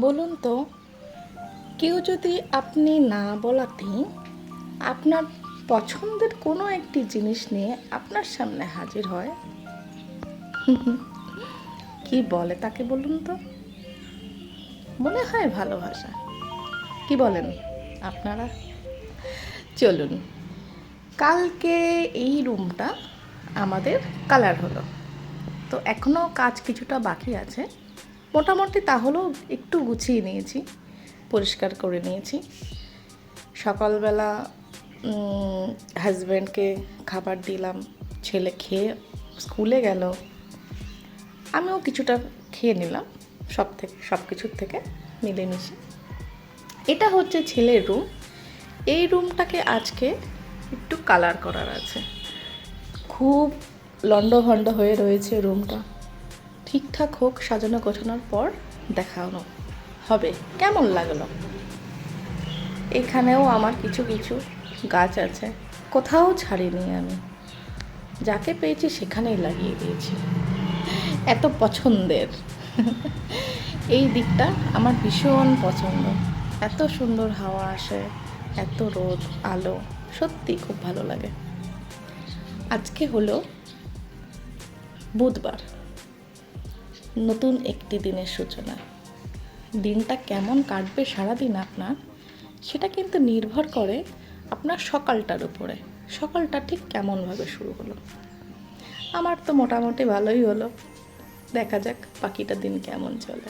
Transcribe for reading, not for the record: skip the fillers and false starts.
বলুন তো, কেউ যদি আপনি না বলাতেই আপনার পছন্দের কোনো একটি জিনিস নিয়ে আপনার সামনে হাজির হয়, কি বলে তাকে বলুন তো? মনে হয় ভালোবাসা। কি বলেন আপনারা? চলুন, কালকে এই রুমটা আমাদের কালার হলো, তো এখনও কাজ কিছুটা বাকি আছে। মোটামুটি তাহলেও একটু গুছিয়ে নিয়েছি, পরিষ্কার করে নিয়েছি। সকালবেলা হাজব্যান্ডকে খাবার দিলাম, ছেলে খেয়ে স্কুলে গেল, আমিও কিছুটা খেয়ে নিলাম, সব কিছুর থেকে মিলেমিশে। এটা হচ্ছে ছেলের রুম। এই রুমটাকে আজকে একটু কালার করার আছে। খুব লন্ডভন্ড হয়ে রয়েছে রুমটা। ঠিকঠাক হোক, সাজানো গোছানোর পর দেখানো হবে কেমন লাগলো। এখানেও আমার কিছু কিছু গাছ আছে, কোথাও ছাড়িনি আমি, যাকে পেয়েছি সেখানেই লাগিয়ে দিয়েছি, এত পছন্দের। এই দিকটা আমার ভীষণ পছন্দ। এত সুন্দর হাওয়া আসে, এত রোদ আলো, সত্যি খুব ভালো লাগে। আজকে হলো বুধবার, নতুন একটি দিনের সূচনা। দিনটা কেমন কাটবে সারাদিন আপনার, সেটা কিন্তু নির্ভর করে আপনার সকালটার উপরে। সকালটা ঠিক কেমনভাবে শুরু হলো। আমার তো মোটামুটি ভালোই হলো, দেখা যাক বাকিটা দিন কেমন চলে।